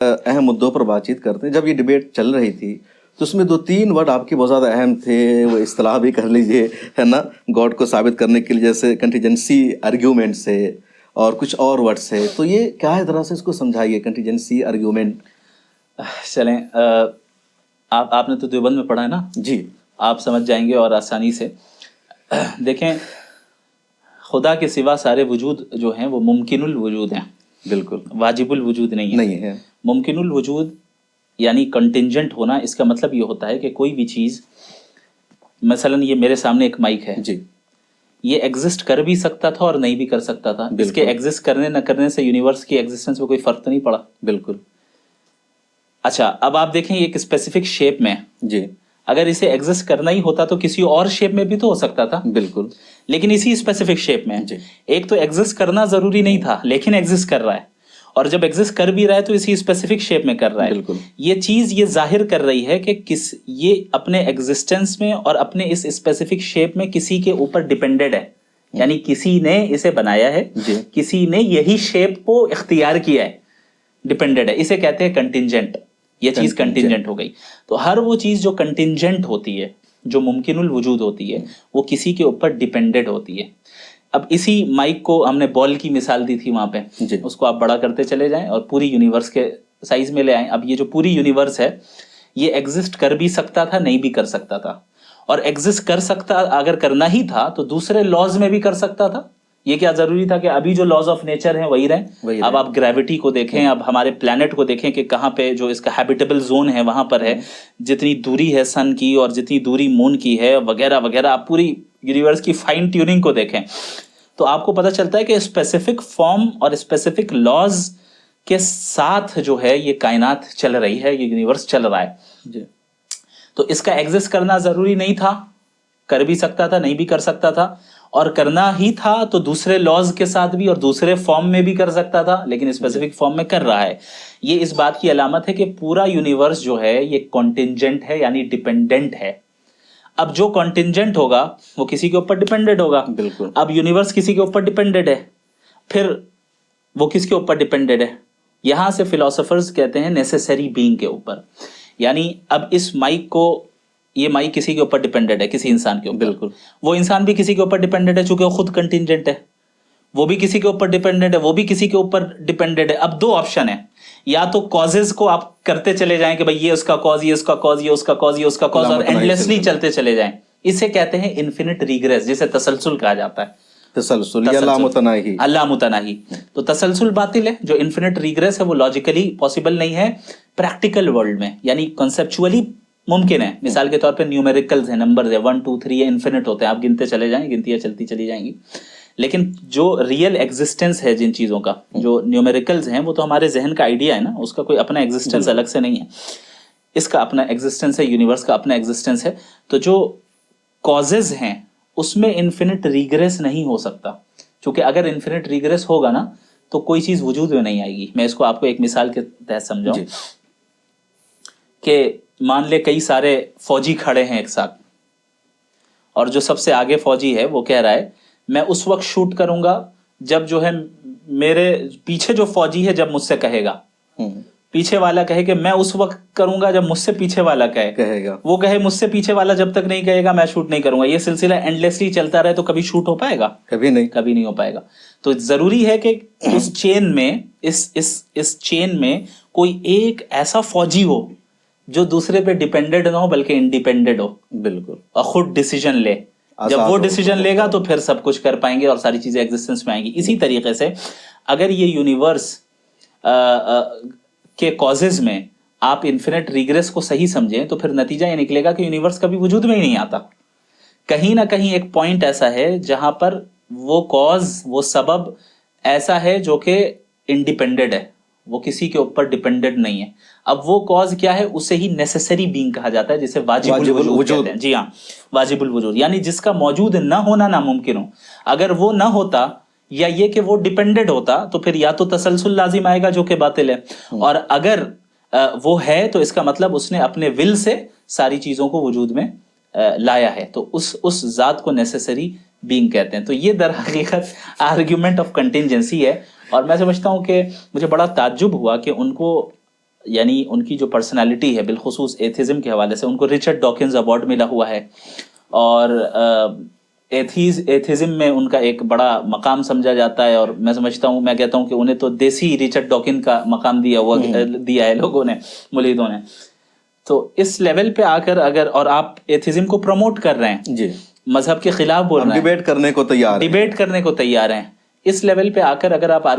اہم مدعوں پر بات چیت کرتے ہیں. جب یہ ڈبیٹ چل رہی تھی تو اس میں 2-3 ورڈ آپ کے بہت زیادہ اہم تھے, وہ اصطلاح بھی کر لیجیے, ہے نا, گاڈ کو ثابت کرنے کے لیے, جیسے کنٹیجنسی آرگیومنٹ سے اور کچھ اور ورڈ سے. تو یہ کیا ہے, ذرا سے اس کو سمجھائیے, کنٹیجنسی آرگیومنٹ. چلیں, آپ نے تو دیوبند میں پڑھا ہے نا جی, آپ سمجھ جائیں گے اور آسانی سے. دیکھیں, خدا کے سوا سارے وجود جو ہیں وہ ممکن الوجود ہیں, بالکل واجب الوجود نہیں ہے. ممکن الوجود یعنی کنٹینجنٹ ہونا. اس کا مطلب یہ ہوتا ہے کہ کوئی بھی چیز, مثلا یہ میرے سامنے ایک مائک ہے, جی, یہ ایگزسٹ کر بھی سکتا تھا اور نہیں بھی کر سکتا تھا. اس کے ایگزسٹ کرنے نہ کرنے سے یونیورس کی ایگزسٹنس میں کوئی فرق تو نہیں پڑا. بالکل. اچھا, اب آپ دیکھیں یہ ایک اسپیسیفک شیپ میں, جی, اگر اسے ایگزسٹ کرنا ہی ہوتا تو کسی اور شیپ میں بھی تو ہو سکتا تھا. بالکل. لیکن اسی اسپیسیفک شیپ میں جی, ایک تو ایگزسٹ کرنا ضروری نہیں تھا لیکن ایگزسٹ کر رہا ہے, اور جب ایگزسٹ کر بھی رہا ہے تو اسی اسپیسیفک شیپ میں کر رہا ہے. بالکل. یہ چیز یہ ظاہر کر رہی ہے کہ یہ اپنے ایگزسٹنس میں اور اپنے اس اسپیسیفک شیپ میں کسی کے اوپر ڈیپینڈڈ ہے, یعنی کسی نے اسے بنایا ہے, کسی نے یہی شیپ کو اختیار کیا ہے, ڈیپینڈڈ ہے. اسے کہتے ہیں کنٹینجنٹ. یہ چیز کنٹینجنٹ ہو گئی. تو ہر وہ چیز جو کنٹینجنٹ ہوتی ہے, جو ممکن الوجود ہوتی ہے, وہ کسی کے اوپر ڈیپینڈڈ ہوتی ہے. اب اسی مائک کو ہم نے بال کی مثال دی تھی وہاں پہ, اس کو آپ بڑا کرتے چلے جائیں اور پوری یونیورس کے سائز میں لے آئیں. اب یہ جو پوری یونیورس ہے یہ ایگزسٹ کر بھی سکتا تھا, نہیں بھی کر سکتا تھا, اور ایگزسٹ کر سکتا اگر کرنا ہی تھا تو دوسرے لاز میں بھی کر سکتا تھا. یہ کیا ضروری تھا کہ ابھی جو لاز آف نیچر ہیں وہی رہیں. اب آپ گریوٹی کو دیکھیں, اب ہمارے پلانٹ کو دیکھیں کہ کہاں پہ جو اس کا ہیبیٹیبل زون ہے وہاں پر ہے, جتنی دوری ہے سن کی اور جتنی دوری مون کی ہے وغیرہ وغیرہ. آپ پوری یونیورس کی فائن ٹیوننگ کو دیکھیں تو آپ کو پتہ چلتا ہے کہ اسپیسیفک فارم اور اسپیسیفک لاز کے ساتھ جو ہے یہ کائنات چل رہی ہے, یہ یونیورس چل رہا ہے. جی, تو اس کا ایگزسٹ کرنا ضروری نہیں تھا, کر بھی سکتا تھا, نہیں بھی کر سکتا تھا, اور کرنا ہی تھا تو دوسرے لاز کے ساتھ بھی اور دوسرے فارم میں بھی کر سکتا تھا, لیکن اسپیسیفک فارم میں کر رہا ہے. یہ اس بات کی علامت ہے کہ پورا یونیورس جو ہے یہ کنٹینجنٹ ہے, یعنی ڈیپینڈنٹ ہے. اب جو کنٹینجنٹ ہوگا وہ کسی کے اوپر ڈیپینڈنٹ ہوگا. بالکل. اب یونیورس کسی کے اوپر ڈیپینڈنٹ ہے, پھر وہ کس کے اوپر ڈیپینڈنٹ ہے؟ یہاں سے فلاسفرز کہتے ہیں نیسیسری بینگ کے اوپر. یعنی اب اس مائک کو, یہ مائک کسی کے اوپر ڈیپینڈنٹ ہے, کسی انسان کے اوپر. بالکل. وہ انسان بھی کسی کے اوپر ڈیپینڈنٹ ہے چونکہ وہ خود کنٹینجنٹ ہے. وہ بھی کسی کے اوپر ڈیپینڈنٹ ہے, وہ بھی کسی کے اوپر ڈیپینڈنٹ ہے. اب 2 آپشن ہیں, یا تو کازز کو آپ کرتے چلے جائیں کہ بھئی یہ اس کا کاز, یہ اس کا کاز, یہ اس کا کاز, یہ اس کا کاز, اور اینڈلیسلی چلتے چلے جائیں. اسے کہتے ہیں انفینٹ ریگریس, جسے تسلسل کہا جاتا ہے. تسلسل یا لامتناہی. لامتناہی. تو تسلسل باطل ہے. جو انفینٹ ریگریس ہے وہ لاجیکلی پاسبل نہیں ہے پریکٹیکل ورلڈ میں, یعنی کنسپچولی ممکن ہے. مثال کے طور پہ نیومیریکلز ہیں, نمبرز ہیں, 1 2 3 یہ انفینٹ ہوتے ہیں, آپ گنتے چلے جائیں, گنتیاں چلتی چلی جائیں گی. لیکن جو ریئل ایگزسٹنس ہے جن چیزوں کا, جو نیومیریکلز ہیں, وہ تو ہمارے ذہن کا آئیڈیا ہے نا, اس کا کوئی اپنا ایگزسٹنس الگ سے نہیں ہے. اس کا اپنا ایگزسٹنس ہے, یونیورس کا اپنا ایگزسٹنس ہے. تو جو کازز ہیں اس میں انفینٹ ریگریس نہیں ہو سکتا, چونکہ اگر انفینٹ ریگریس ہوگا نا تو کوئی چیز وجود میں نہیں آئے گی. میں اس کو آپ کو ایک مثال کے تحت سمجھاؤں کہ مان لے کئی سارے فوجی کھڑے ہیں ایک ساتھ, اور جو سب سے آگے فوجی ہے وہ کہہ رہا ہے میں اس وقت شوٹ کروں گا جب جو ہے میرے پیچھے جو فوجی ہے جب مجھ سے کہے گا, پیچھے والا کہے کہ میں اس وقت کروں گا جب مجھ سے پیچھے والا کہے گا, وہ کہے مجھ سے پیچھے والا جب تک نہیں کہے گا میں شوٹ نہیں کروں گا. یہ سلسلہ اینڈلیسلی چلتا رہے تو کبھی شوٹ ہو پائے گا؟ کبھی نہیں ہو پائے گا. تو ضروری ہے کہ اس چین میں, اس چین میں کوئی ایک ایسا فوجی ہو جو دوسرے پہ ڈیپینڈنٹ نہ ہو بلکہ انڈیپینڈنٹ ہو. بالکل. اور خود ڈیسیجن لے. جب وہ ڈیسیجن لے گا تو پھر سب کچھ کر پائیں گے اور ساری چیزیں ایگزسٹنس میں آئیں گی. اسی طریقے سے اگر یہ یونیورس کے کازز میں آپ انفینٹ ریگریس کو صحیح سمجھیں تو پھر نتیجہ یہ نکلے گا کہ یونیورس کبھی وجود میں ہی نہیں آتا. کہیں نہ کہیں ایک پوائنٹ ایسا ہے جہاں پر وہ کاز, وہ سبب ایسا ہے جو کہ انڈیپینڈنٹ ہے, وہ کسی کے اوپر ڈیپینڈنٹ نہیں ہے. اب وہ کاز کیا ہے, اسے ہی نیسیسری بینگ کہا جاتا ہے, جسے واجب الوجود کہتے ہیں. جی ہاں, واجب الوجود, یعنی جس کا موجود نہ ہونا ناممکن ہو. اگر وہ نہ ہوتا یا یہ کہ وہ ڈیپینڈنٹ ہوتا تو پھر یا تو تسلسل لازم آئے گا جو کہ باطل ہے, اور اگر وہ ہے تو اس کا مطلب اس نے اپنے ول سے ساری چیزوں کو وجود میں لایا ہے. تو اس ذات کو نیسیسری بینگ کہتے ہیں. تو یہ در حقیقت آرگیومنٹ آف کنٹینجنسی ہے. اور میں سمجھتا ہوں کہ مجھے بڑا تعجب ہوا کہ ان کو یعنی ان کی جو پرسنالٹی ہے بالخصوص ایتھزم کے حوالے سے، ان کو رچرڈ ڈاکنز ایوارڈ ملا ہوا ہے، اور ایتھزم میں ان کا ایک بڑا مقام سمجھا جاتا ہے، اور میں سمجھتا ہوں، میں کہتا ہوں کہ انہیں تو دیسی رچرڈ ڈاکن کا مقام دیا ہے لوگوں نے، ملیدوں نے. تو اس لیول پہ آ کر اگر، اور آپ ایتھزم کو پروموٹ کر رہے ہیں، جی، مذہب کے خلاف بول رہے ہیں، ڈیبیٹ کرنے کو تیار ہیں. ڈیبیٹ کرنے کو تیار ہیں، اس لیول پہ آ کر اگر آپ